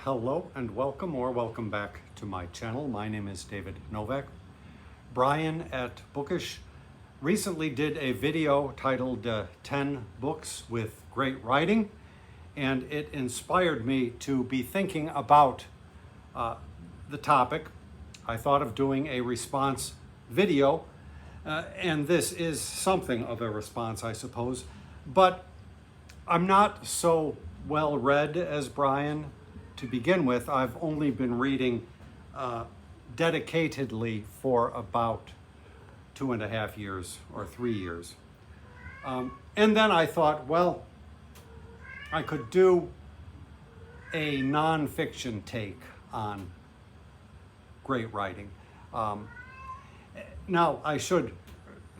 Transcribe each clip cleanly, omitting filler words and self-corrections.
Hello and welcome or welcome back to my channel. My name is David Novak. Brian at Bookish recently did a video titled 10 Books with Great Writing, and it inspired me to be thinking about the topic. I thought of doing a response video, and this is something of a response, I suppose, but I'm not so well read as Brian. To begin with, I've only been reading dedicatedly for about 2.5 years or 3 years. And then I thought, well, I could do a nonfiction take on great writing. Now, I should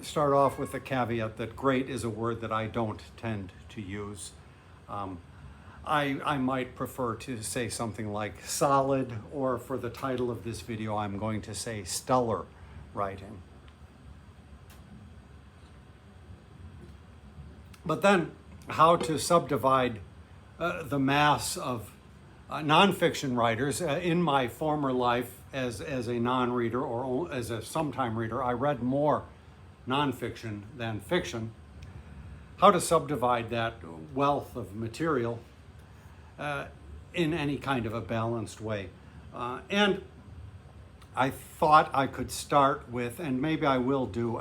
start off with the caveat that great is a word that I don't tend to use. I might prefer to say something like solid, or for the title of this video, I'm going to say stellar writing. But then, how to subdivide the mass of nonfiction writers. In my former life as a non-reader or as a sometime reader, I read more nonfiction than fiction. How to subdivide that wealth of material in any kind of a balanced way. And I thought I could start with, and maybe I will do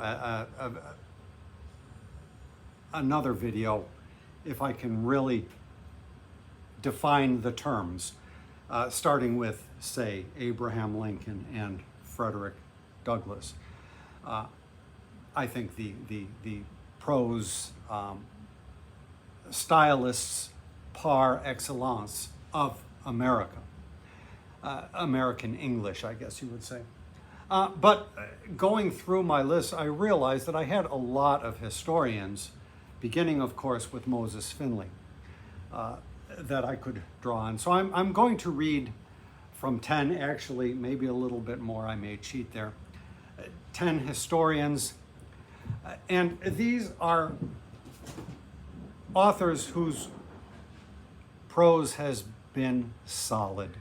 another video if I can really define the terms, starting with, say, Abraham Lincoln and Frederick Douglass. I think the prose stylists par excellence of America. American English, I guess you would say. But going through my list, I realized that I had a lot of historians, beginning, of course, with Moses Finley, that I could draw on. So I'm going to read from 10, actually, maybe a little bit more, I may cheat there, 10 historians. And these are authors whose prose has been solid.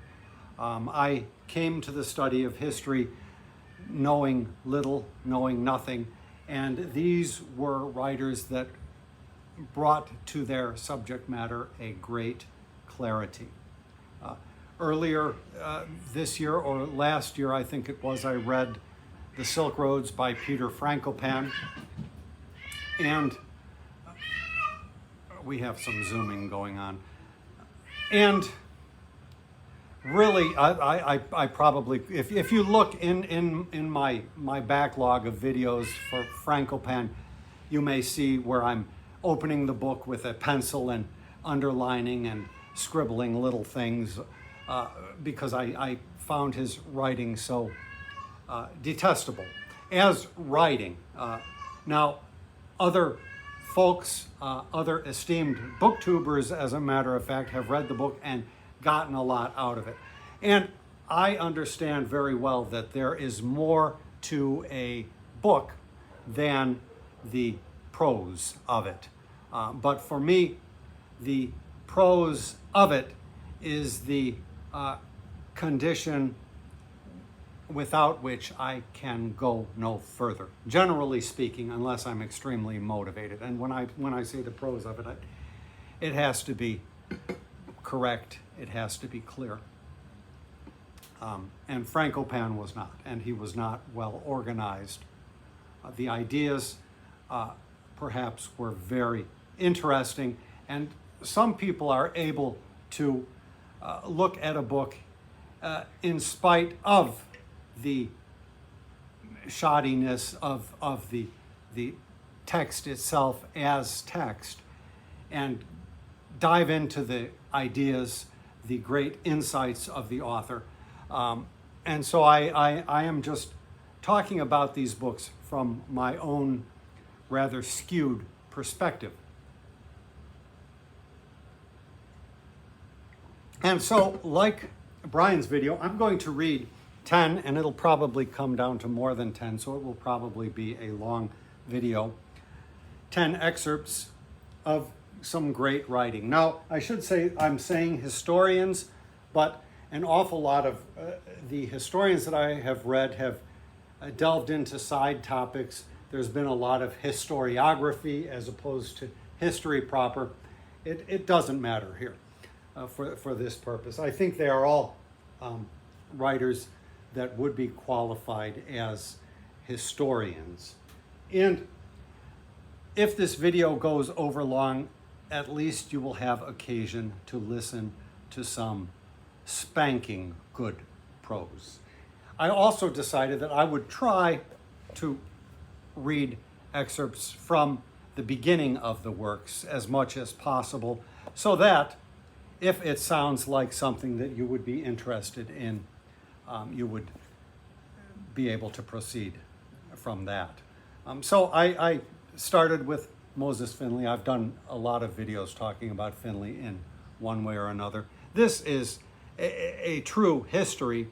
I came to the study of history knowing little, knowing nothing, and these were writers that brought to their subject matter a great clarity. Earlier this year, or last year I think it was, I read The Silk Roads by Peter Frankopan, and we have some zooming going on. And really, I probably, if you look in my backlog of videos for Frankopan, you may see where I'm opening the book with a pencil and underlining and scribbling little things because I found his writing so detestable as writing. Now, other folks, other esteemed booktubers, as a matter of fact, have read the book and gotten a lot out of it. And I understand very well that there is more to a book than the prose of it. But for me, the prose of it is the condition without which I can go no further, generally speaking, unless I'm extremely motivated. And when I say the prose of it, it has to be correct, it has to be clear. And Frankopan was not, and he was not well organized. The ideas perhaps were very interesting, and some people are able to look at a book in spite of the shoddiness of the text itself as text, and dive into the ideas, the great insights of the author. And so I am just talking about these books from my own rather skewed perspective. And so, like Brian's video, I'm going to read 10, and it'll probably come down to more than 10, so it will probably be a long video. 10 excerpts of some great writing. Now, I should say I'm saying historians, but an awful lot of the historians that I have read have delved into side topics. There's been a lot of historiography as opposed to history proper. It doesn't matter here for this purpose. I think they are all writers that would be qualified as historians. And if this video goes over long, at least you will have occasion to listen to some spanking good prose. I also decided that I would try to read excerpts from the beginning of the works as much as possible, so that if it sounds like something that you would be interested in, you would be able to proceed from that. So I started with Moses Finley. I've done a lot of videos talking about Finley in one way or another. This is a true history,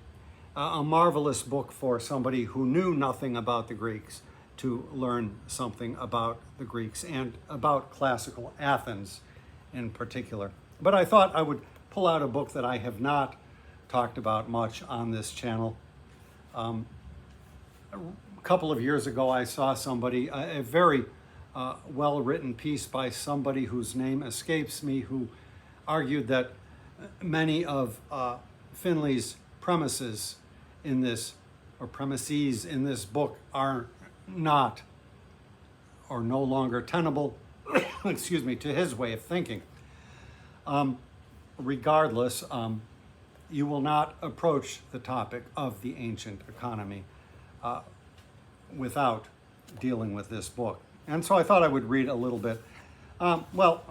a marvelous book for somebody who knew nothing about the Greeks to learn something about the Greeks and about classical Athens in particular. But I thought I would pull out a book that I have not talked about much on this channel. A couple of years ago, I saw somebody, a very well-written piece by somebody whose name escapes me, who argued that many of Finley's premises in this, or premises in this book, are not or no longer tenable, excuse me, to his way of thinking. Regardless, you will not approach the topic of the ancient economy without dealing with this book. And so I thought I would read a little bit. Well,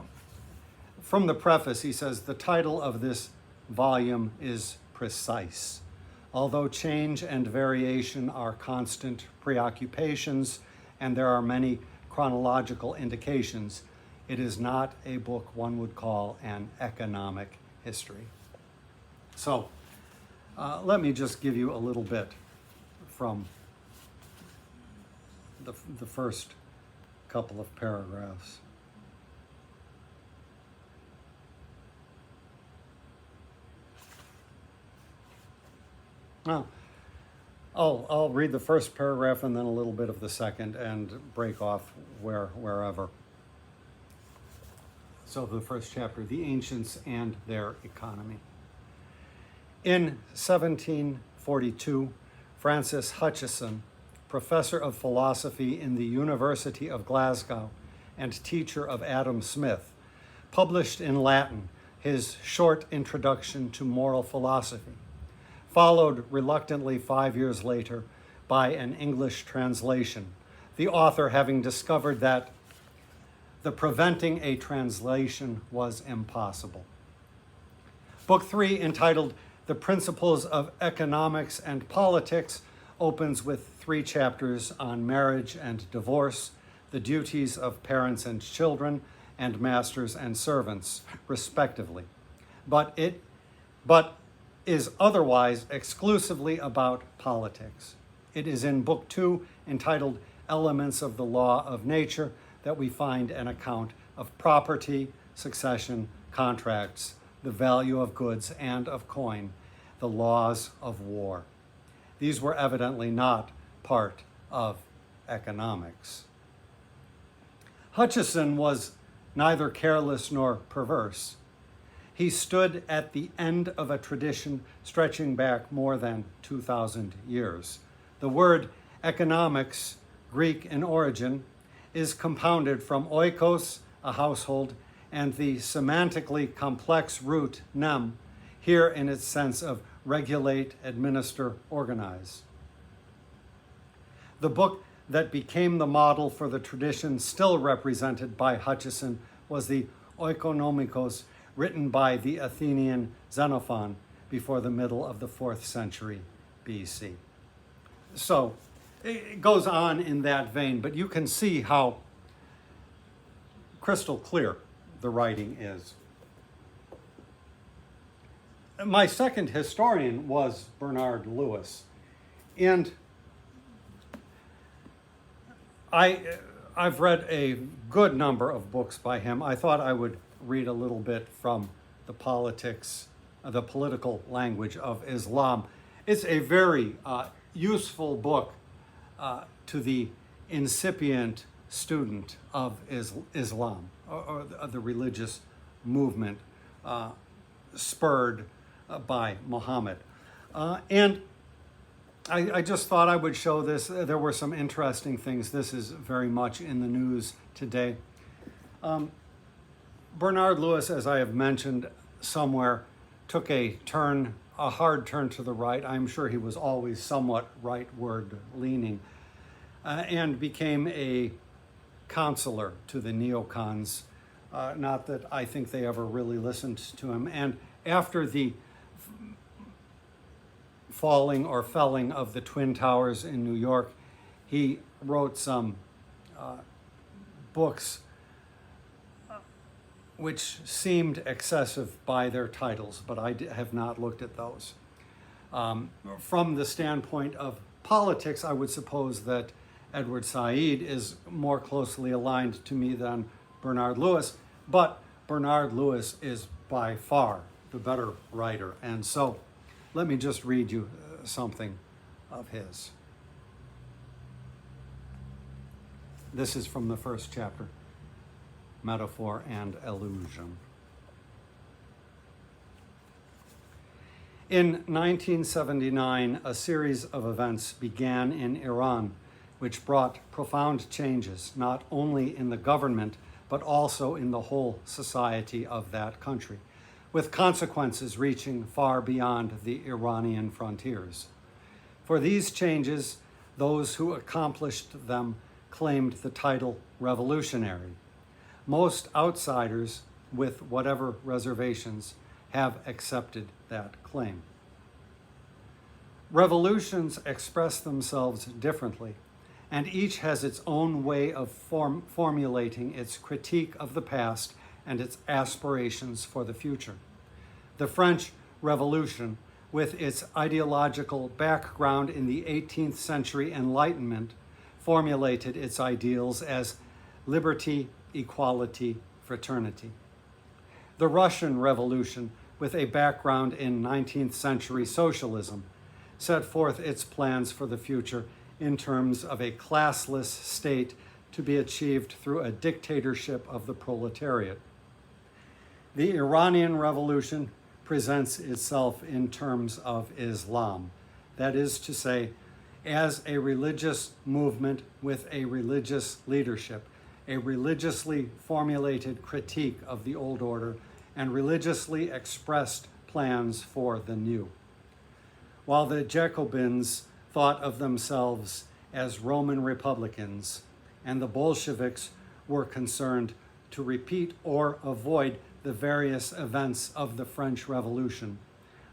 from the preface, he says, the title of this volume is precise. Although change and variation are constant preoccupations, and there are many chronological indications, it is not a book one would call an economic history. So let me just give you a little bit from the first couple of paragraphs. Now, I'll read the first paragraph and then a little bit of the second and break off wherever. So the first chapter, The Ancients and Their Economy. In 1742, Francis Hutcheson, professor of philosophy in the University of Glasgow and teacher of Adam Smith, published in Latin his short introduction to moral philosophy, followed reluctantly 5 years later by an English translation, the author having discovered that the preventing a translation was impossible. Book 3, entitled The Principles of Economics and Politics, opens with 3 chapters on marriage and divorce, the duties of parents and children, and masters and servants, respectively. But is otherwise exclusively about politics. It is in Book 2, entitled Elements of the Law of Nature, that we find an account of property, succession, contracts, the value of goods and of coin, the laws of war. These were evidently not part of economics. Hutcheson was neither careless nor perverse. He stood at the end of a tradition stretching back more than 2,000 years. The word economics, Greek in origin, is compounded from oikos, a household, and the semantically complex root nem, here in its sense of regulate, administer, organize. The book that became the model for the tradition still represented by Hutcheson was the Oikonomikos, written by the Athenian Xenophon before the middle of the 4th century BC. So it goes on in that vein, but you can see how crystal clear the writing is. My second historian was Bernard Lewis, and I've read a good number of books by him. I thought I would read a little bit from the politics the political language of Islam. It's a very useful book to the incipient student of Islam, or the religious movement spurred by Muhammad. And I just thought I would show this. There were some interesting things. This is very much in the news today. Bernard Lewis, as I have mentioned somewhere, took a hard turn to the right. I'm sure he was always somewhat rightward leaning, and became a counselor to the neocons. Not that I think they ever really listened to him. And after the falling or felling of the Twin Towers in New York, he wrote some books which seemed excessive by their titles, but I have not looked at those. From the standpoint of politics, I would suppose that Edward Said is more closely aligned to me than Bernard Lewis, but Bernard Lewis is by far the better writer. And so let me just read you something of his. This is from the first chapter, Metaphor and Illusion. In 1979, a series of events began in Iran, which brought profound changes, not only in the government, but also in the whole society of that country, with consequences reaching far beyond the Iranian frontiers. For these changes, those who accomplished them claimed the title revolutionary. Most outsiders, with whatever reservations, have accepted that claim. Revolutions express themselves differently, and each has its own way of formulating its critique of the past and its aspirations for the future. The French Revolution, with its ideological background in the 18th century Enlightenment, formulated its ideals as liberty, equality, fraternity. The Russian Revolution, with a background in 19th century socialism, set forth its plans for the future in terms of a classless state to be achieved through a dictatorship of the proletariat. The Iranian Revolution presents itself in terms of Islam, that is to say, as a religious movement with a religious leadership, a religiously formulated critique of the old order, and religiously expressed plans for the new. While the Jacobins thought of themselves as Roman republicans, and the Bolsheviks were concerned to repeat or avoid the various events of the French Revolution,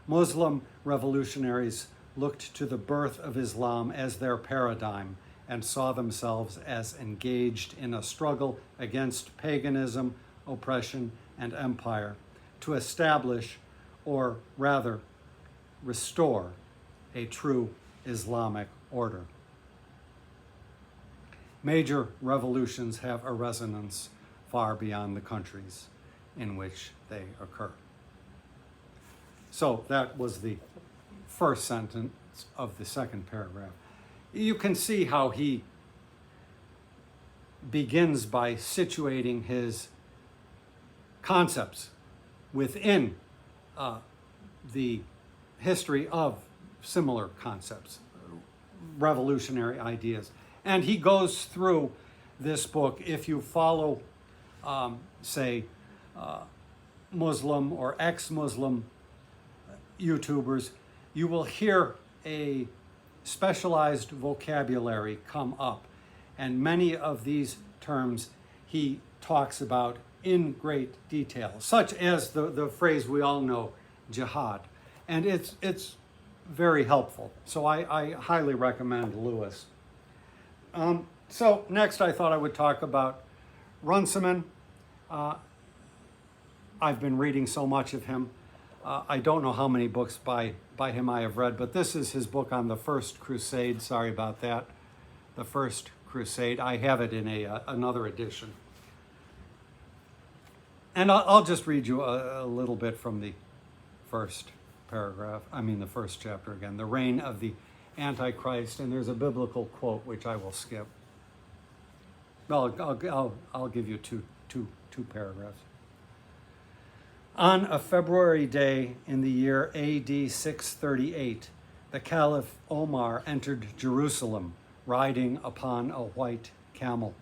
Muslim revolutionaries looked to the birth of Islam as their paradigm and saw themselves as engaged in a struggle against paganism, oppression, and empire to establish, or rather restore, a true Islamic order. Major revolutions have a resonance far beyond the countries in which they occur. So that was the first sentence of the second paragraph. You can see how he begins by situating his concepts within the history of similar concepts, revolutionary ideas. And he goes through this book. If you follow, Muslim or ex-Muslim YouTubers, you will hear a specialized vocabulary come up. And many of these terms he talks about in great detail, such as the phrase we all know, jihad. And it's very helpful. So I highly recommend Lewis. So next I thought I would talk about Runciman. I've been reading so much of him. I don't know how many books by him I have read, but this is his book on the First Crusade. Sorry about that. The First Crusade. I have it in another edition. And I'll just read you a little bit from first the first chapter again, the reign of the Antichrist, and there's a biblical quote which I will skip. Well, I'll give you two paragraphs. On a February day in the year AD 638, the Caliph Omar entered Jerusalem, riding upon a white camel.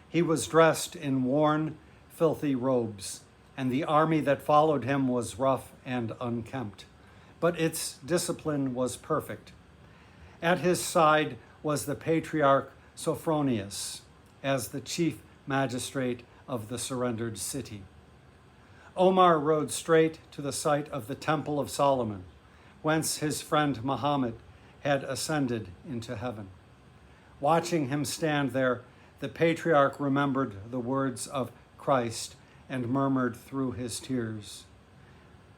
He was dressed in worn, filthy robes, and the army that followed him was rough and unkempt, but its discipline was perfect. At his side was the patriarch Sophronius, as the chief magistrate of the surrendered city. Omar rode straight to the site of the Temple of Solomon, whence his friend Muhammad had ascended into heaven. Watching him stand there, the patriarch remembered the words of Christ and murmured through his tears,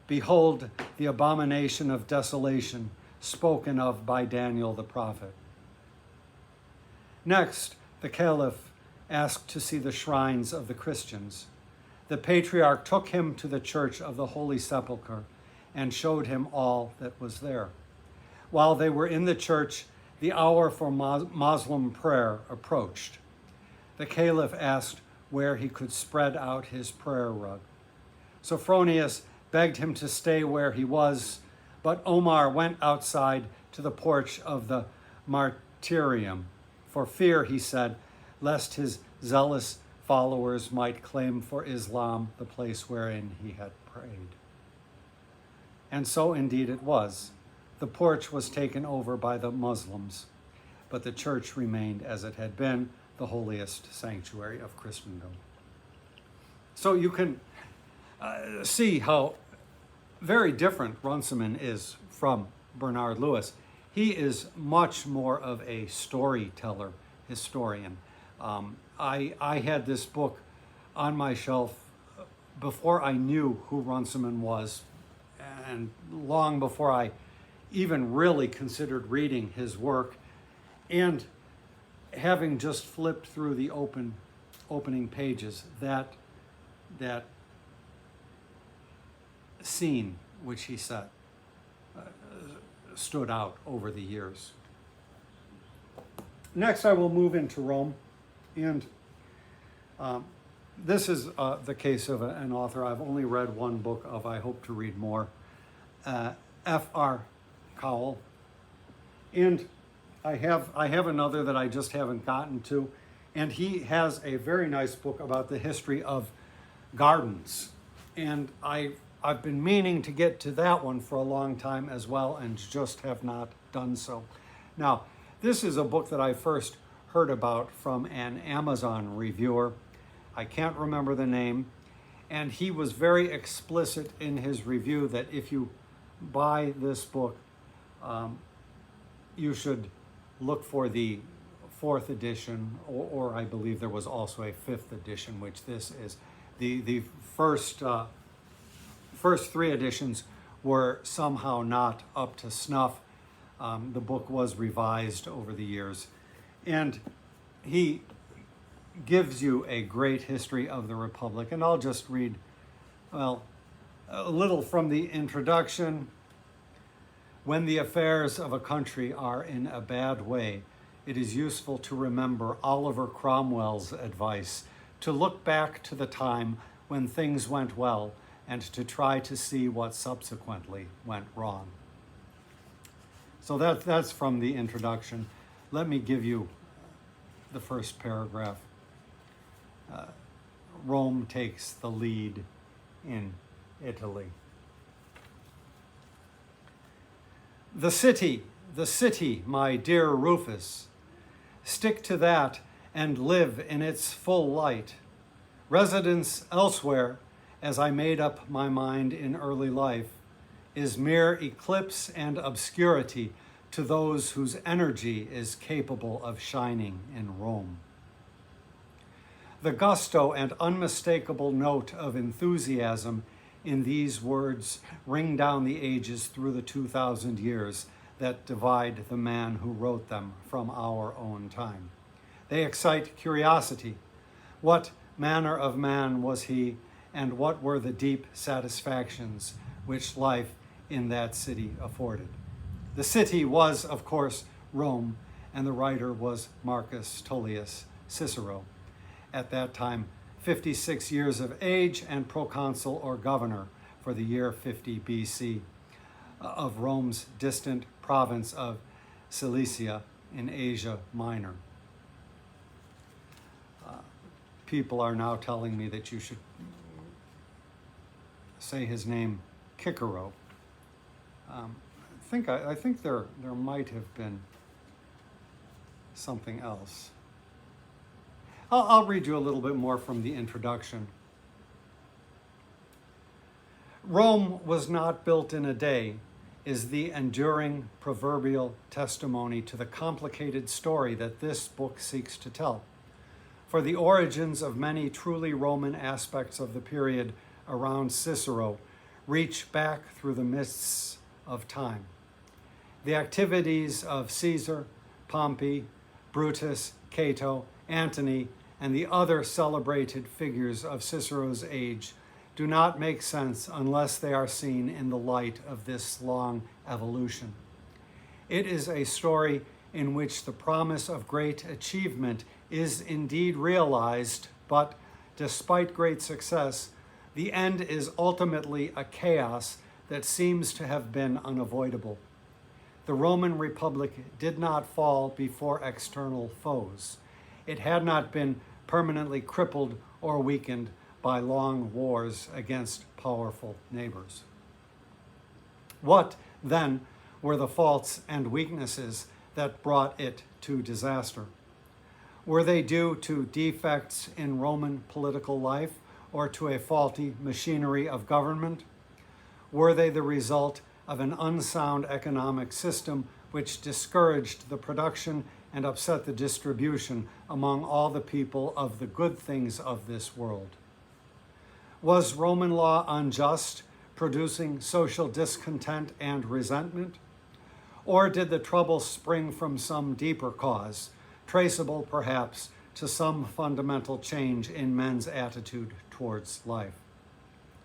"Behold the abomination of desolation spoken of by Daniel the prophet." Next, the caliph asked to see the shrines of the Christians. The patriarch took him to the church of the Holy Sepulchre and showed him all that was there. While they were in the church, the hour for Muslim prayer approached. The caliph asked where he could spread out his prayer rug. Sophronius begged him to stay where he was, but Omar went outside to the porch of the martyrium, for fear, he said, lest his zealous followers might claim for Islam the place wherein he had prayed. And so indeed it was. The porch was taken over by the Muslims, but the church remained as it had been, the holiest sanctuary of Christendom. So you can see how very different Runciman is from Bernard Lewis. He is much more of a storyteller, historian. I had this book on my shelf before I knew who Runciman was, and long before I even really considered reading his work. And having just flipped through the opening pages, that scene which he set stood out over the years. Next, I will move into Rome, and this is the case of an author I've only read one book of. I hope to read more. F.R. Cowell, and I have another that I just haven't gotten to, and he has a very nice book about the history of gardens, and I've been meaning to get to that one for a long time as well, and just have not done so. Now, this is a book that I first heard about from an Amazon reviewer. I can't remember the name, and he was very explicit in his review that if you buy this book, you should look for the 4th edition, or I believe there was also a 5th edition, which this is. The first 3 editions were somehow not up to snuff. The book was revised over the years, and he gives you a great history of the Republic. And I'll just read, a little from the introduction. When the affairs of a country are in a bad way, it is useful to remember Oliver Cromwell's advice, to look back to the time when things went well and to try to see what subsequently went wrong. So that's from the introduction. Let me give you the first paragraph. Rome takes the lead in Italy. The city, my dear Rufus, stick to that and live in its full light. Residence elsewhere, as I made up my mind in early life, is mere eclipse and obscurity to those whose energy is capable of shining in Rome. The gusto and unmistakable note of enthusiasm in these words ring down the ages through the 2,000 years that divide the man who wrote them from our own time. They excite curiosity. What manner of man was he, and what were the deep satisfactions which life in that city afforded. The city was, of course, Rome, and the writer was Marcus Tullius Cicero, at that time 56 years of age and proconsul or governor for the year 50 BC of Rome's distant province of Cilicia in Asia Minor. People are now telling me that you should say his name Cicero. I think there might have been something else. I'll read you a little bit more from the introduction. Rome was not built in a day is the enduring proverbial testimony to the complicated story that this book seeks to tell. For the origins of many truly Roman aspects of the period around Cicero reach back through the mists of time. The activities of Caesar, Pompey, Brutus, Cato, Antony, and the other celebrated figures of Cicero's age do not make sense unless they are seen in the light of this long evolution. It is a story in which the promise of great achievement is indeed realized, but despite great success, the end is ultimately a chaos that seems to have been unavoidable. The Roman Republic did not fall before external foes. It had not been permanently crippled or weakened by long wars against powerful neighbors. What, then, were the faults and weaknesses that brought it to disaster? Were they due to defects in Roman political life or to a faulty machinery of government? Were they the result of an unsound economic system which discouraged the production and upset the distribution among all the people of the good things of this world? Was Roman law unjust, producing social discontent and resentment? Or did the trouble spring from some deeper cause, traceable perhaps to some fundamental change in men's attitude towards life?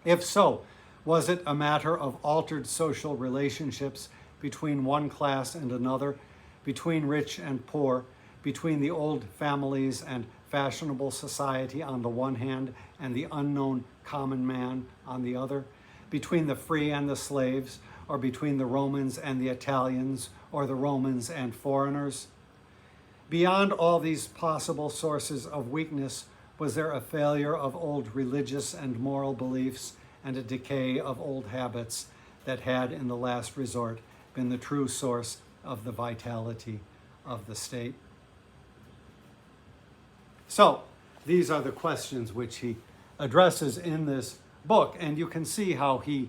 If so, was it a matter of altered social relationships between one class and another, between rich and poor, between the old families and fashionable society on the one hand and the unknown common man on the other, between the free and the slaves, or between the Romans and the Italians, or the Romans and foreigners? Beyond all these possible sources of weakness, was there a failure of old religious and moral beliefs and a decay of old habits that had, in the last resort, been the true source of the vitality of the state? So, these are the questions which he addresses in this book, and you can see how he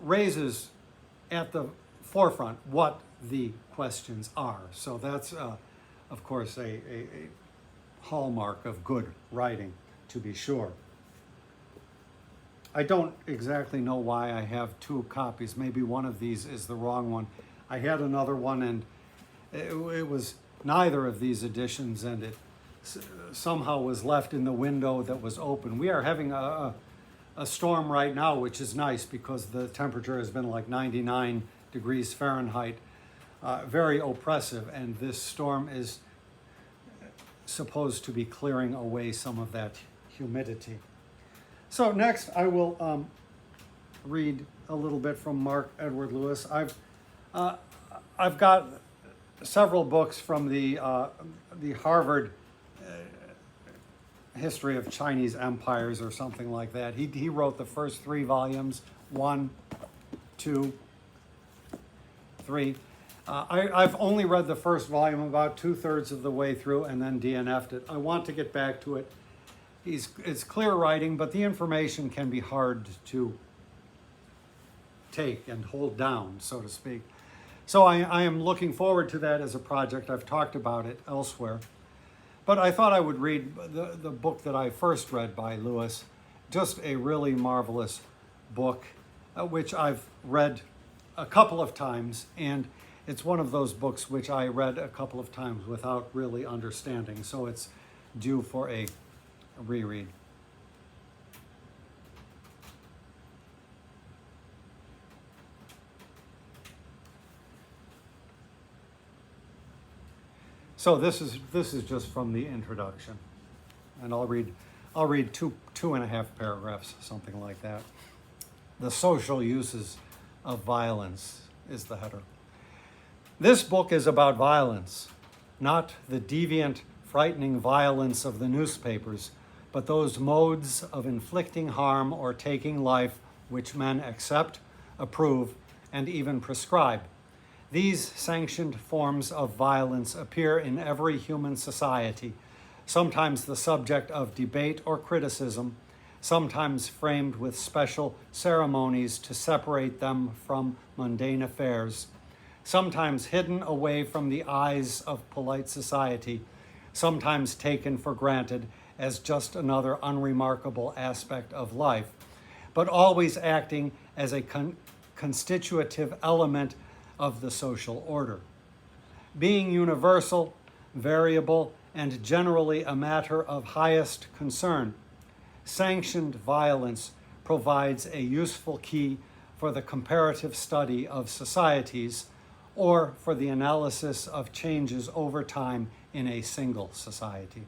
raises at the forefront what the questions are. So that's, of course, a hallmark of good writing, to be sure. I don't exactly know why I have two copies. Maybe one of these is the wrong one. I had another one, and it was neither of these editions, and it somehow was left in the window that was open. We are having a storm right now, which is nice because the temperature has been like 99 degrees Fahrenheit, very oppressive, and this storm is supposed to be clearing away some of that humidity. So next I will read a little bit from Mark Edward Lewis. I've got several books from the Harvard History of Chinese Empires or something like that. He wrote the first 3 volumes, 1, 2, 3. I've only read the first volume about 2/3 of the way through and then DNF'd it. I want to get back to it. It's clear writing, but the information can be hard to take and hold down, so to speak. So I am looking forward to that as a project. I've talked about it elsewhere. But I thought I would read the book that I first read by Lewis, just a really marvelous book, which I've read a couple of times, and it's one of those books which I read a couple of times without really understanding, so it's due for a reread. So this is just from the introduction, and I'll read two and a half paragraphs, something like that. The social uses of violence is the header. This book is about violence, not the deviant, frightening violence of the newspapers, but those modes of inflicting harm or taking life which men accept, approve, and even prescribe. These sanctioned forms of violence appear in every human society, sometimes the subject of debate or criticism, sometimes framed with special ceremonies to separate them from mundane affairs, sometimes hidden away from the eyes of polite society, sometimes taken for granted as just another unremarkable aspect of life, but always acting as a constitutive element of the social order. Being universal, variable, and generally a matter of highest concern, sanctioned violence provides a useful key for the comparative study of societies or for the analysis of changes over time in a single society.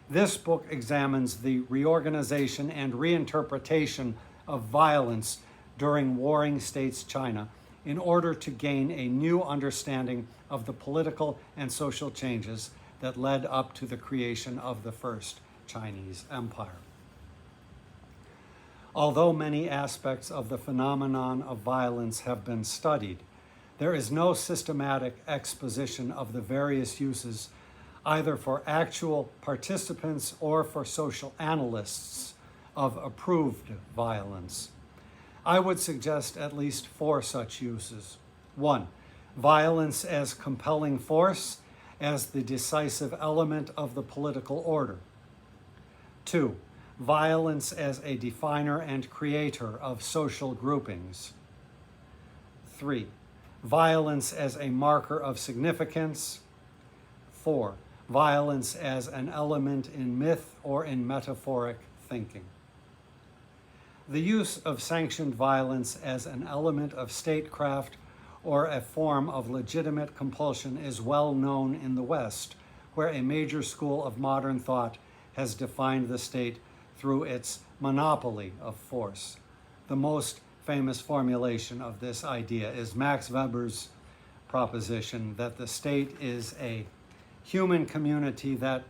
This book examines the reorganization and reinterpretation of violence during warring states China in order to gain a new understanding of the political and social changes that led up to the creation of the first Chinese Empire. Although many aspects of the phenomenon of violence have been studied, there is no systematic exposition of the various uses, either for actual participants or for social analysts, of approved violence. I would suggest at least 4 such uses. 1, violence as compelling force, as the decisive element of the political order. 2, violence as a definer and creator of social groupings. 3, violence as a marker of significance. 4, violence as an element in myth or in metaphoric thinking. The use of sanctioned violence as an element of statecraft or a form of legitimate compulsion is well known in the West, where a major school of modern thought has defined the state through its monopoly of force. The most famous formulation of this idea is Max Weber's proposition that the state is a human community that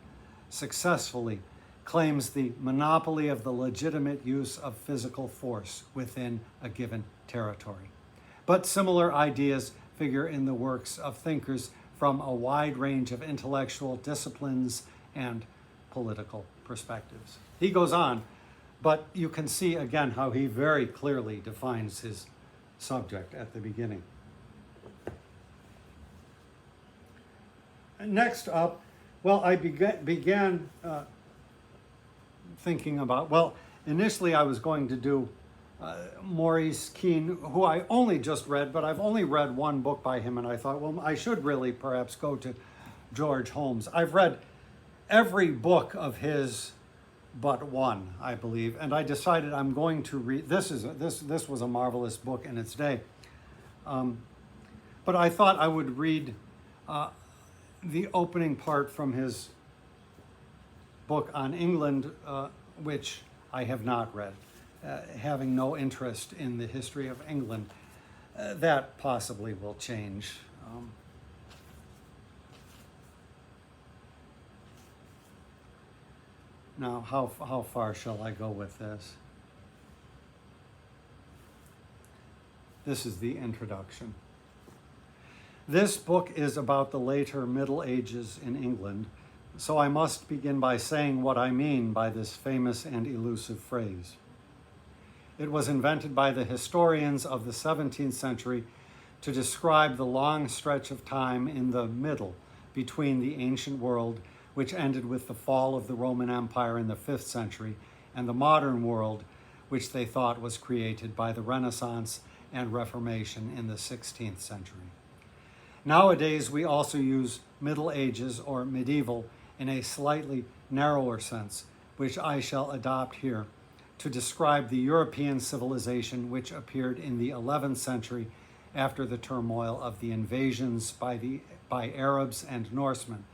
successfully claims the monopoly of the legitimate use of physical force within a given territory. But similar ideas figure in the works of thinkers from a wide range of intellectual disciplines and political perspectives. He goes on, but you can see again how he very clearly defines his subject at the beginning. Next up, well, I began thinking about, initially I was going to do Maurice Keene, who I only just read, but I've only read one book by him, and I thought, well, I should really perhaps go to George Holmes. I've read every book of his but one, I believe, and I decided I'm going to read, this was a marvelous book in its day, but I thought I would read the opening part from his book on England, which I have not read, having no interest in the history of England. That possibly will change. Now, how far shall I go with this? This is the introduction. This book is about the later Middle Ages in England, so I must begin by saying what I mean by this famous and elusive phrase. It was invented by the historians of the 17th century to describe the long stretch of time in the middle between the ancient world, which ended with the fall of the Roman Empire in the 5th century, and the modern world, which they thought was created by the Renaissance and Reformation in the 16th century. Nowadays, we also use Middle Ages or medieval in a slightly narrower sense, which I shall adopt here, to describe the European civilization which appeared in the 11th century after the turmoil of the invasions by Arabs and Norsemen,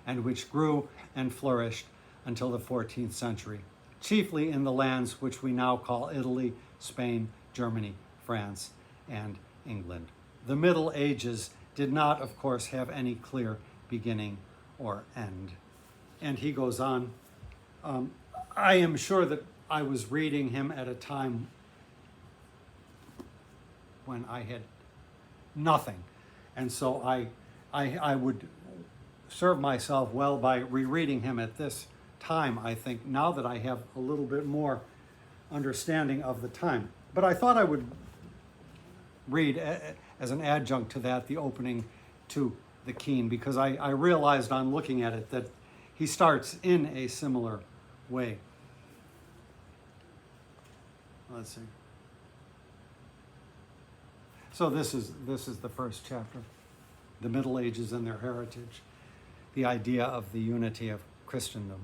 and which grew and flourished until the 14th century, chiefly in the lands which we now call Italy, Spain, Germany, France, and England. The Middle Ages did not, of course, have any clear beginning or end. And he goes on, I am sure that I was reading him at a time when I had nothing. And so I would serve myself well by rereading him at this time, I think, now that I have a little bit more understanding of the time. But I thought I would read, as an adjunct to that, the opening to the Keene, because I realized on looking at it that he starts in a similar way. Let's see. So this is the first chapter, the Middle Ages and their heritage, the idea of the unity of Christendom.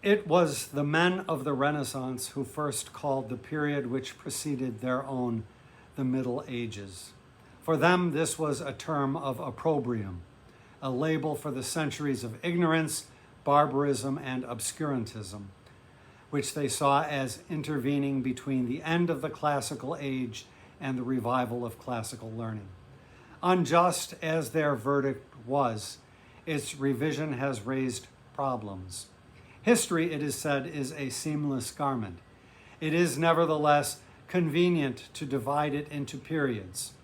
It was the men of the Renaissance who first called the period which preceded their own the Middle Ages. For them, this was a term of opprobrium, a label for the centuries of ignorance, barbarism, and obscurantism, which they saw as intervening between the end of the classical age and the revival of classical learning. Unjust as their verdict was, its revision has raised problems. History, it is said, is a seamless garment. It is nevertheless convenient to divide it into periods.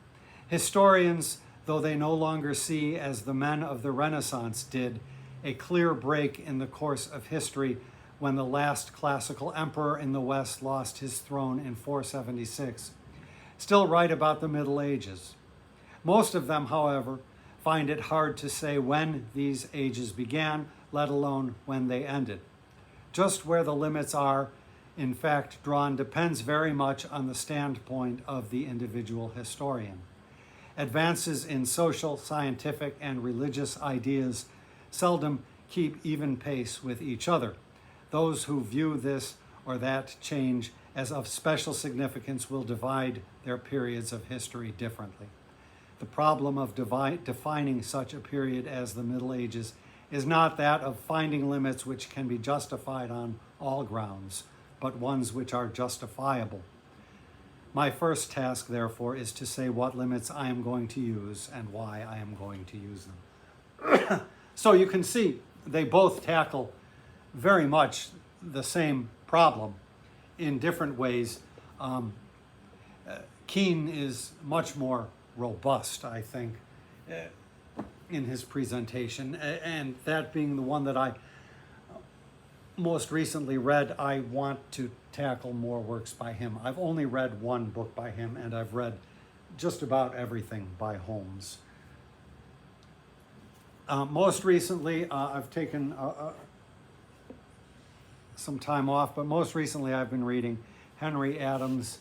Historians, though they no longer see, as the men of the Renaissance did, a clear break in the course of history when the last classical emperor in the West lost his throne in 476, still write about the Middle Ages. Most of them, however, find it hard to say when these ages began, let alone when they ended. Just where the limits are, in fact, drawn depends very much on the standpoint of the individual historian. Advances in social, scientific, and religious ideas seldom keep even pace with each other. Those who view this or that change as of special significance will divide their periods of history differently. The problem of defining such a period as the Middle Ages is not that of finding limits which can be justified on all grounds, but ones which are justifiable. My first task, therefore, is to say what limits I am going to use and why I am going to use them. So you can see they both tackle very much the same problem in different ways. Keene is much more robust, I think, in his presentation, and that being the one that I most recently read, I want to tackle more works by him. I've only read one book by him, and I've read just about everything by Holmes. Most recently, I've taken some time off, but most recently I've been reading Henry Adams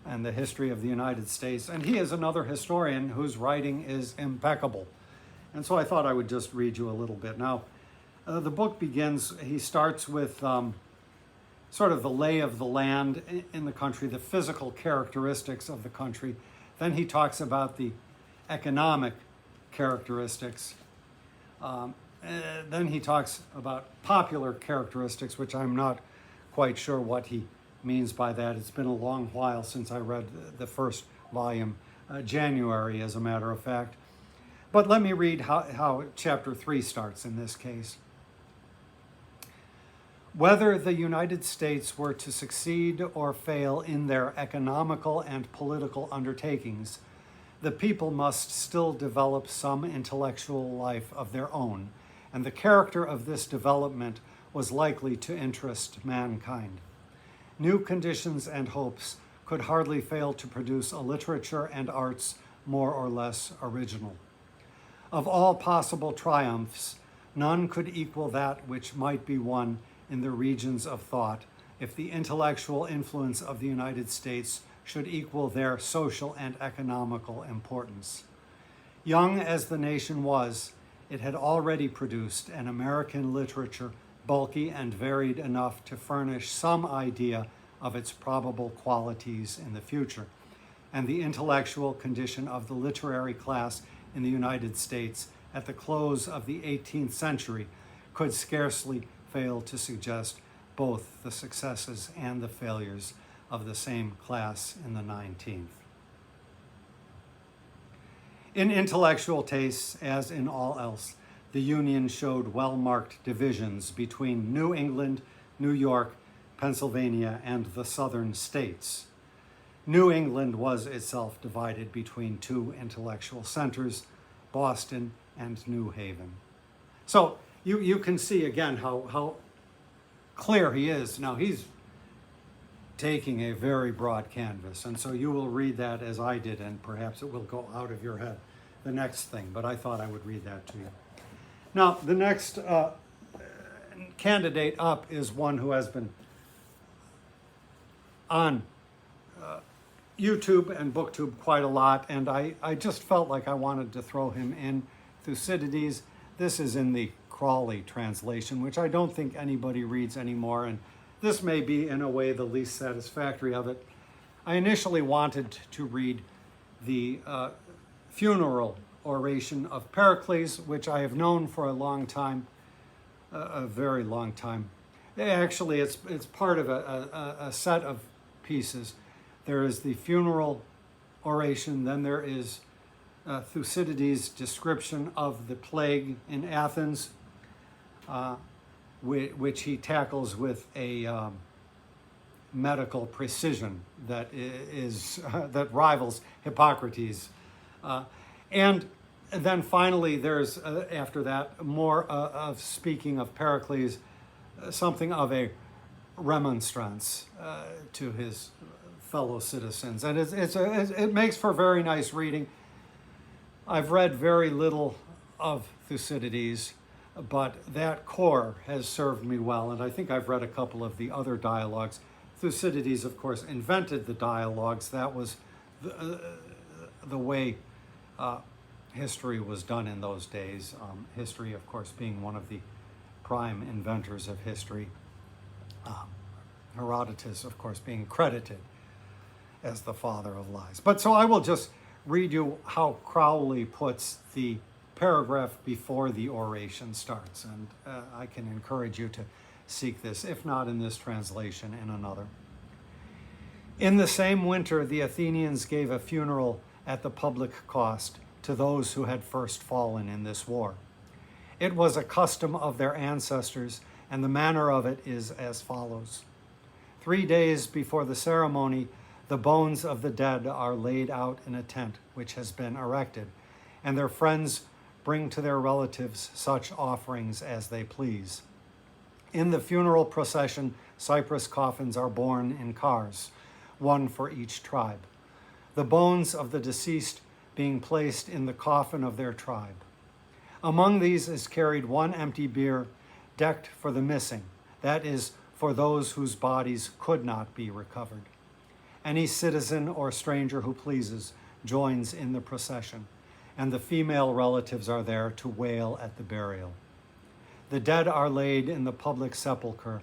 and the History of the United States, and he is another historian whose writing is impeccable. And so I thought I would just read you a little bit. Now, the book begins, he starts with sort of the lay of the land in the country, the physical characteristics of the country. Then he talks about the economic characteristics. Then he talks about popular characteristics, which I'm not quite sure what he means by that. It's been a long while since I read the first volume, January, as a matter of fact. But let me read how chapter 3 starts in this case. Whether the United States were to succeed or fail in their economical and political undertakings, the people must still develop some intellectual life of their own, and the character of this development was likely to interest mankind. New conditions and hopes could hardly fail to produce a literature and arts more or less original. Of all possible triumphs, none could equal that which might be won in the regions of thought if the intellectual influence of the United States should equal their social and economical importance. Young as the nation was, it had already produced an American literature bulky and varied enough to furnish some idea of its probable qualities in the future, and the intellectual condition of the literary class in the United States at the close of the 18th century could scarcely fail to suggest both the successes and the failures of the same class in the 19th. In intellectual tastes, as in all else, the Union showed well-marked divisions between New England, New York, Pennsylvania, and the southern states. New England was itself divided between two intellectual centers, Boston and New Haven. So you can see again how clear he is. Now he's taking a very broad canvas, and so you will read that as I did, and perhaps it will go out of your head, the next thing, but I thought I would read that to you. Now, the next candidate up is one who has been on YouTube and BookTube quite a lot, and I just felt like I wanted to throw him in. Thucydides. This is in the Crawley translation, which I don't think anybody reads anymore, and this may be, in a way, the least satisfactory of it. I initially wanted to read the funeral oration of Pericles, which I have known for a long time, a very long time. Actually, it's part of a set of pieces. There is the funeral oration, then there is Thucydides' description of the plague in Athens, which he tackles with a medical precision that that rivals Hippocrates. And then finally, there's, after that, more of speaking of Pericles, something of a remonstrance to his fellow citizens. And it makes for very nice reading. I've read very little of Thucydides, but that core has served me well, and I think I've read a couple of the other dialogues. Thucydides, of course, invented the dialogues. That was the way history was done in those days. History, of course, being one of the prime inventors of history. Herodotus, of course, being credited as the father of lies. But so I will just read you how Cowell puts the paragraph before the oration starts, and I can encourage you to seek this, if not in this translation, in another. In the same winter, the Athenians gave a funeral at the public cost to those who had first fallen in this war. It was a custom of their ancestors, and the manner of it is as follows. 3 days before the ceremony, the bones of the dead are laid out in a tent which has been erected, and their friends bring to their relatives such offerings as they please. In the funeral procession, cypress coffins are borne in cars, one for each tribe, the bones of the deceased being placed in the coffin of their tribe. Among these is carried one empty bier decked for the missing, that is, for those whose bodies could not be recovered. Any citizen or stranger who pleases joins in the procession, and the female relatives are there to wail at the burial. The dead are laid in the public sepulchre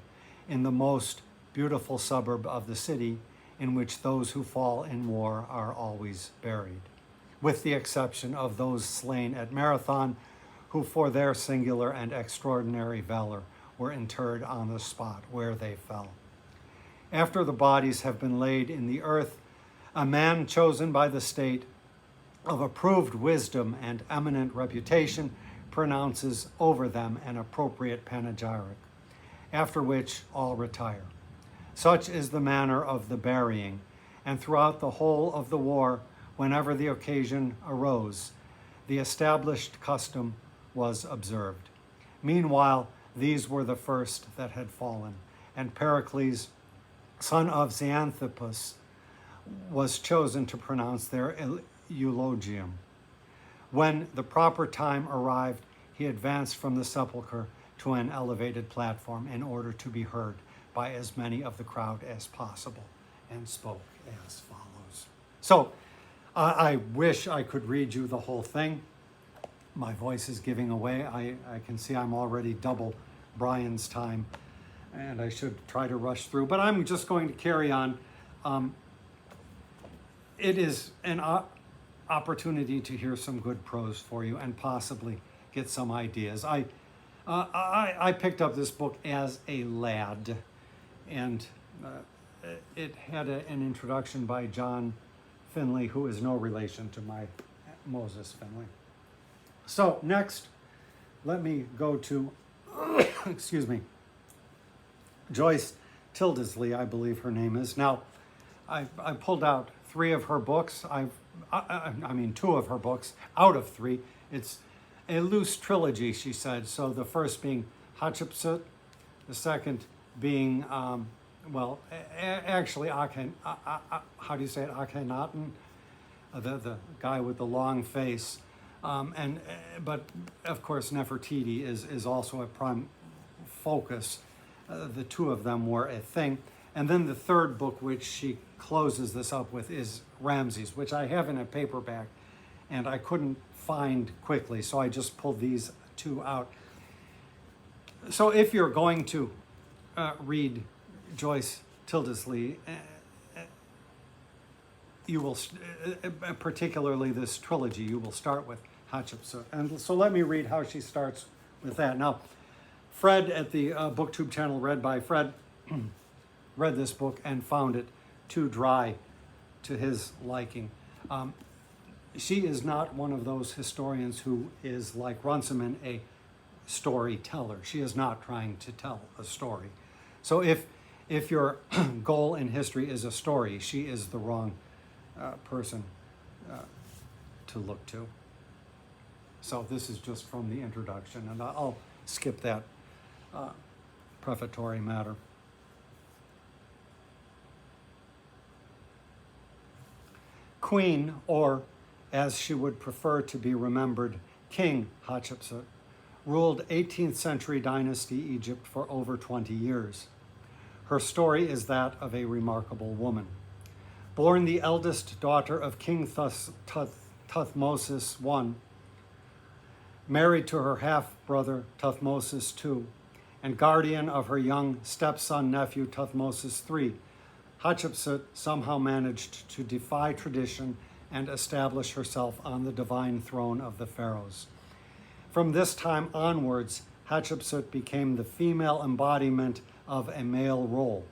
in the most beautiful suburb of the city, in which those who fall in war are always buried, with the exception of those slain at Marathon, who for their singular and extraordinary valor were interred on the spot where they fell. After the bodies have been laid in the earth, a man chosen by the state of approved wisdom and eminent reputation pronounces over them an appropriate panegyric, after which all retire. Such is the manner of the burying, and throughout the whole of the war, whenever the occasion arose, the established custom was observed. Meanwhile, these were the first that had fallen, and Pericles, son of Xanthippus, was chosen to pronounce their eulogium. When the proper time arrived, he advanced from the sepulchre to an elevated platform in order to be heard by as many of the crowd as possible, and spoke as follows. So, I wish I could read you the whole thing. My voice is giving away. I can see I'm already double Brian's time, and I should try to rush through, but I'm just going to carry on. It is an opportunity to hear some good prose for you and possibly get some ideas. I picked up this book as a lad, and it had an introduction by John Finley, who is no relation to my Moses Finley. So next, let me go to, excuse me, Joyce Tyldesley, I believe her name is. Now, I pulled out 3 of her books. I mean 2 of her books out of 3. It's a loose trilogy, she said. So the first being Hatchepsut, the second being, actually, how do you say it? Akhenaten, the guy with the long face. But of course, Nefertiti is also a prime focus. The 2 of them were a thing. And then the third book, which she closes this up with, is Ramses, which I have in a paperback, and I couldn't find quickly, so I just pulled these 2 out. So if you're going to read Joyce Tyldesley, you will, particularly this trilogy, you will start with Hatchepsut. And so let me read how she starts with that. Now, Fred at the BookTube channel, Read by Fred, read this book and found it too dry to his liking. She is not one of those historians who is, like Runciman, a storyteller. She is not trying to tell a story. So if your goal in history is a story, she is the wrong person to look to. So this is just from the introduction, and I'll skip that prefatory matter. Queen, or as she would prefer to be remembered, King Hatchepsut, ruled 18th century dynasty Egypt for over 20 years. Her story is that of a remarkable woman. Born the eldest daughter of King Thutmosis I, married to her half-brother Thutmosis II, and guardian of her young stepson-nephew Thutmosis III, Hatshepsut somehow managed to defy tradition and establish herself on the divine throne of the pharaohs. From this time onwards, Hatshepsut became the female embodiment of a male role,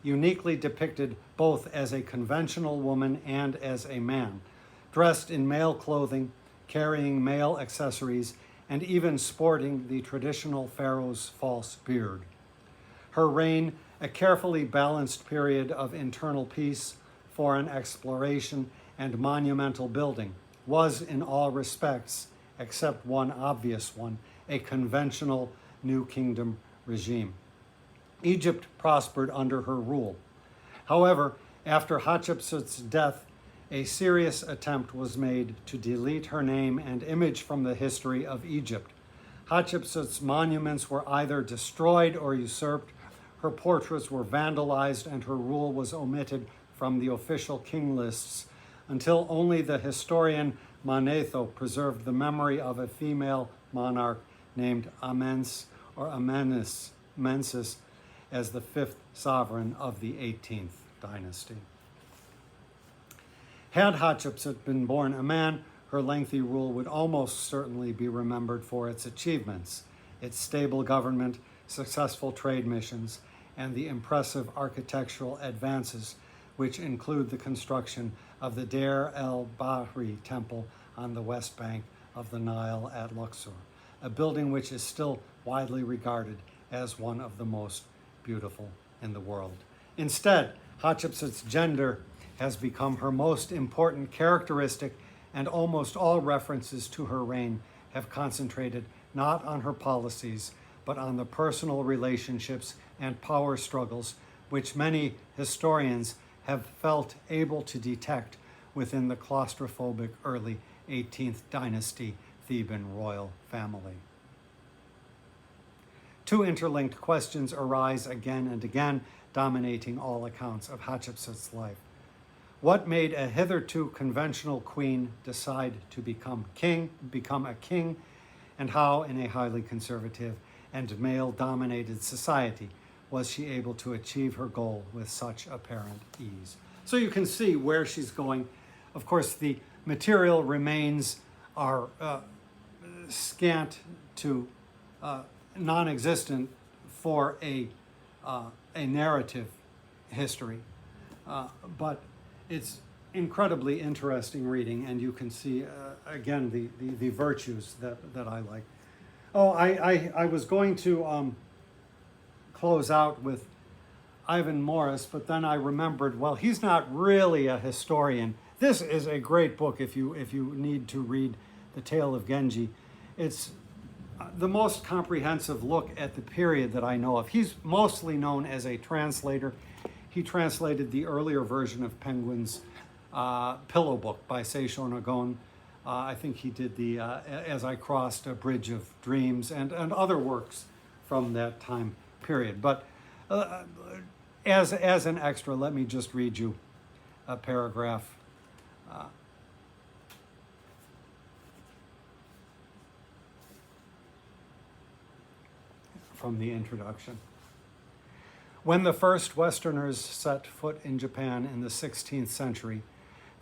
uniquely depicted both as a conventional woman and as a man, dressed in male clothing, carrying male accessories, and even sporting the traditional pharaoh's false beard. Her reign, a carefully balanced period of internal peace, foreign exploration, and monumental building, was in all respects, except one obvious one, a conventional New Kingdom regime. Egypt prospered under her rule. However, after Hatshepsut's death, a serious attempt was made to delete her name and image from the history of Egypt. Hatshepsut's monuments were either destroyed or usurped, her portraits were vandalized, and her rule was omitted from the official king lists until only the historian Manetho preserved the memory of a female monarch named Amensis as the 5th sovereign of the 18th dynasty. Had Hatshepsut been born a man, her lengthy rule would almost certainly be remembered for its achievements, its stable government, successful trade missions, and the impressive architectural advances, which include the construction of the Deir el-Bahri temple on the west bank of the Nile at Luxor, a building which is still widely regarded as one of the most beautiful in the world. Instead, Hatshepsut's gender has become her most important characteristic, and almost all references to her reign have concentrated not on her policies, but on the personal relationships and power struggles which many historians have felt able to detect within the claustrophobic early 18th dynasty Theban royal family. 2 interlinked questions arise again and again, dominating all accounts of Hatshepsut's life. What made a hitherto conventional queen decide to become a king, and how, in a highly conservative and male-dominated society was she able to achieve her goal with such apparent ease. So you can see where she's going. Of course, the material remains are scant to non-existent for a narrative history, but it's incredibly interesting reading, and you can see again the virtues that I like. Oh, I was going to close out with Ivan Maurice, but then I remembered, well, he's not really a historian. This is a great book if you need to read The Tale of Genji. It's the most comprehensive look at the period that I know of. He's mostly known as a translator. He translated the earlier version of Penguin's Pillow Book by Seisho Nagon. I think he did the As I Crossed a Bridge of Dreams and other works from that time period. But as an extra, let me just read you a paragraph from the introduction. When the first Westerners set foot in Japan in the 16th century,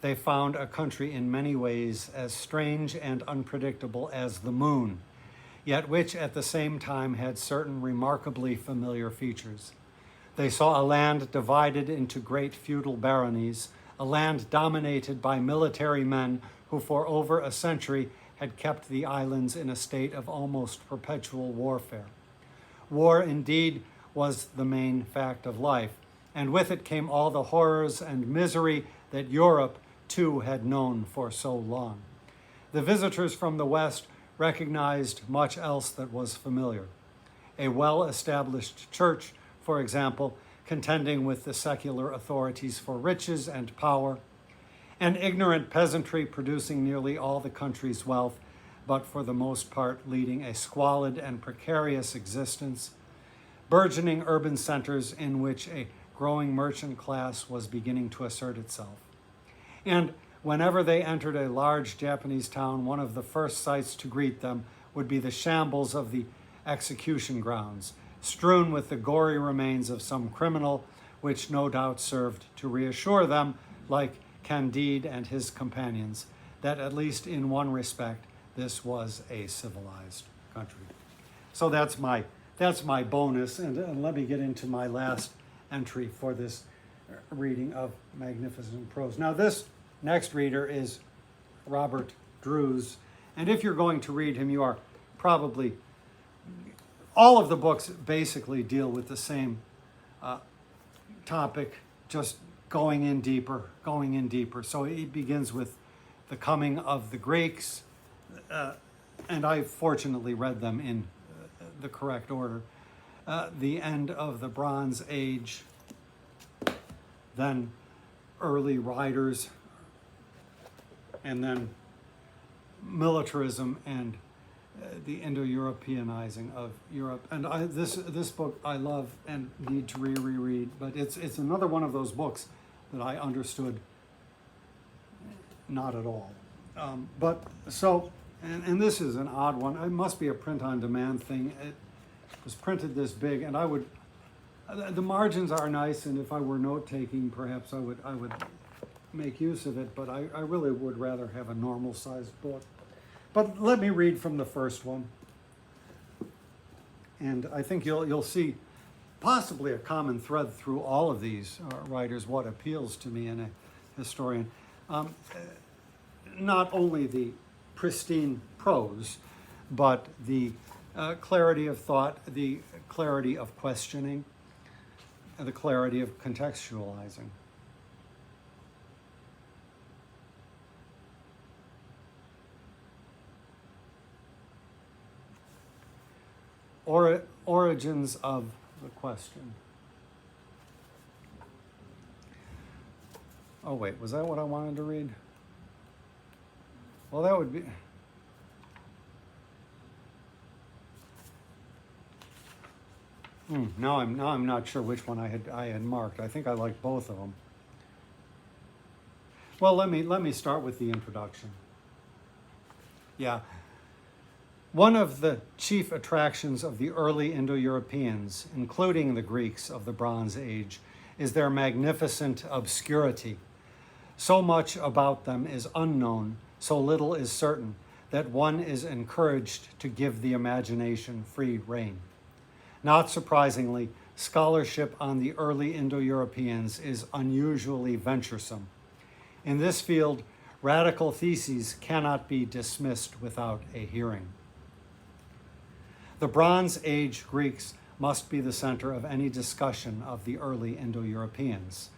they found a country in many ways as strange and unpredictable as the moon, yet which at the same time had certain remarkably familiar features. They saw a land divided into great feudal baronies, a land dominated by military men who for over a century had kept the islands in a state of almost perpetual warfare. War, indeed, was the main fact of life, and with it came all the horrors and misery that Europe, too, had known for so long. The visitors from the West recognized much else that was familiar. A well-established church, for example, contending with the secular authorities for riches and power, an ignorant peasantry producing nearly all the country's wealth, but for the most part leading a squalid and precarious existence, burgeoning urban centers in which a growing merchant class was beginning to assert itself. And whenever they entered a large Japanese town, one of the first sights to greet them would be the shambles of the execution grounds, strewn with the gory remains of some criminal, which no doubt served to reassure them, like Candide and his companions, that at least in one respect, this was a civilized country. So that's my bonus, and let me get into my last entry for this reading of Magnificent Prose. Now this next reader is Robert Drews, and if you're going to read him, you are probably, all of the books basically deal with the same topic, just going in deeper. So it begins with the coming of the Greeks, and I fortunately read them in the correct order. The end of the Bronze Age, then early riders, and then militarism and the Indo-Europeanizing of Europe. And this book I love and need to reread, but it's another one of those books that I understood not at all. And this is an odd one. It must be a print-on-demand thing. It was printed this big, and the margins are nice, and if I were note-taking, perhaps I would make use of it, but I really would rather have a normal-sized book. But let me read from the first one, and I think you'll see possibly a common thread through all of these writers, what appeals to me in a historian. Not only the pristine prose, but the clarity of thought, the clarity of questioning, and the clarity of contextualizing. Origins of the question. Oh wait, was that what I wanted to read? Well, that would be... Now I'm not sure which one I had marked. I think I liked both of them. Well, let me start with the introduction. Yeah. One of the chief attractions of the early Indo-Europeans, including the Greeks of the Bronze Age, is their magnificent obscurity. So much about them is unknown, so little is certain, that one is encouraged to give the imagination free rein. Not surprisingly, scholarship on the early Indo-Europeans is unusually venturesome. In this field, radical theses cannot be dismissed without a hearing. The Bronze Age Greeks must be the center of any discussion of the early Indo-Europeans.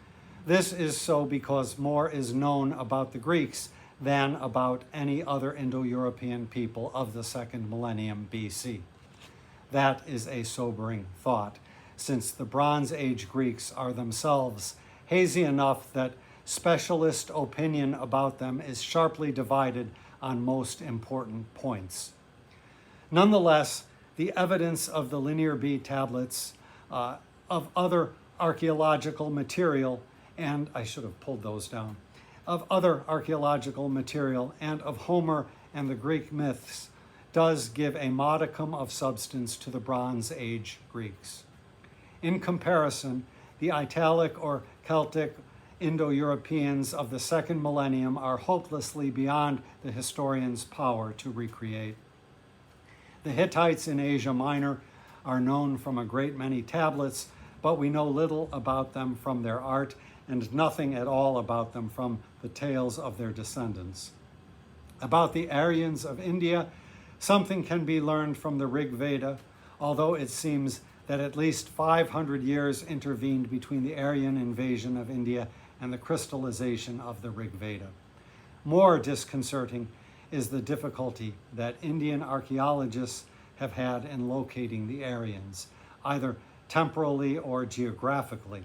This is so because more is known about the Greeks than about any other Indo-European people of the second millennium BC. That is a sobering thought, since the Bronze Age Greeks are themselves hazy enough that specialist opinion about them is sharply divided on most important points. Nonetheless, the evidence of the Linear B tablets, of other archaeological material, and I should have pulled those down, of other archaeological material and of Homer and the Greek myths does give a modicum of substance to the Bronze Age Greeks. In comparison, the Italic or Celtic Indo-Europeans of the second millennium are hopelessly beyond the historian's power to recreate. The Hittites in Asia Minor are known from a great many tablets, but we know little about them from their art and nothing at all about them from the tales of their descendants. About the Aryans of India, something can be learned from the Rig Veda, although it seems that at least 500 years intervened between the Aryan invasion of India and the crystallization of the Rig Veda. More disconcerting is the difficulty that Indian archaeologists have had in locating the Aryans, either temporally or geographically.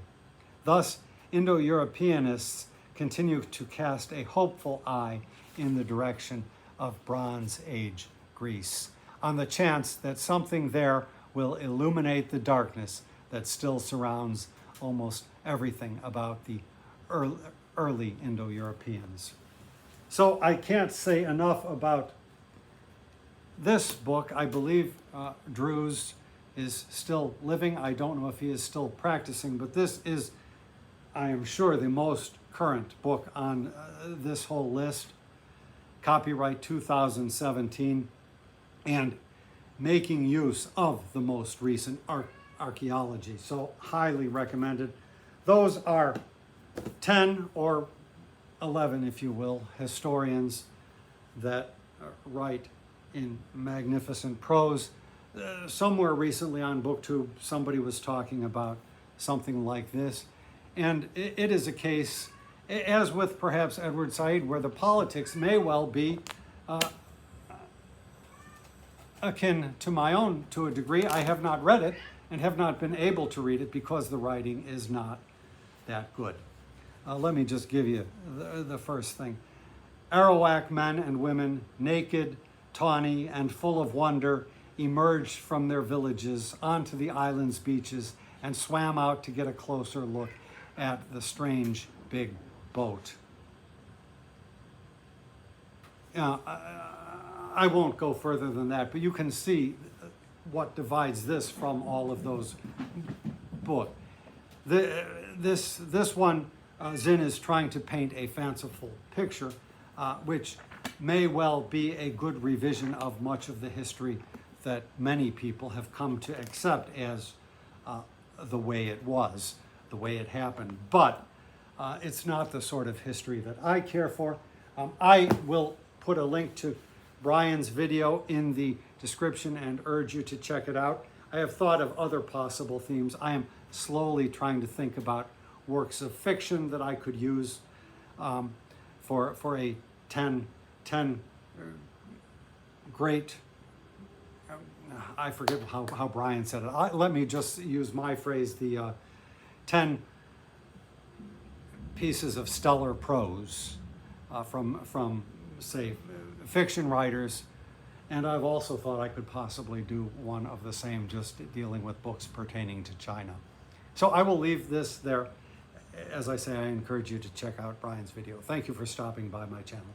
Thus, Indo-Europeanists continue to cast a hopeful eye in the direction of Bronze Age Greece, on the chance that something there will illuminate the darkness that still surrounds almost everything about the early Indo-Europeans. So I can't say enough about this book. I believe Drews is still living. I don't know if he is still practicing, but this is, I am sure, the most current book on this whole list. Copyright 2017, and making use of the most recent archaeology. So highly recommended. Those are 10 or 11, if you will, historians that write in magnificent prose. Somewhere recently on BookTube, somebody was talking about something like this. And it is a case, as with perhaps Edward Said, where the politics may well be akin to my own to a degree. I have not read it and have not been able to read it because the writing is not that good. Let me just give you the first thing. Arawak men and women, naked, tawny, and full of wonder, emerged from their villages onto the island's beaches and swam out to get a closer look at the strange big boat. I won't go further than that, but you can see what divides this from all of those books. This one, Zinn is trying to paint a fanciful picture, which may well be a good revision of much of the history that many people have come to accept as the way it was, the way it happened. But it's not the sort of history that I care for. I will put a link to Brian's video in the description and urge you to check it out. I have thought of other possible themes. I am slowly trying to think about works of fiction that I could use for a 10 great, I forget how Brian said it. Let me just use my phrase, the 10 pieces of stellar prose from say, fiction writers. And I've also thought I could possibly do one of the same, just dealing with books pertaining to China. So I will leave this there. As I say, I encourage you to check out Brian's video. Thank you for stopping by my channel.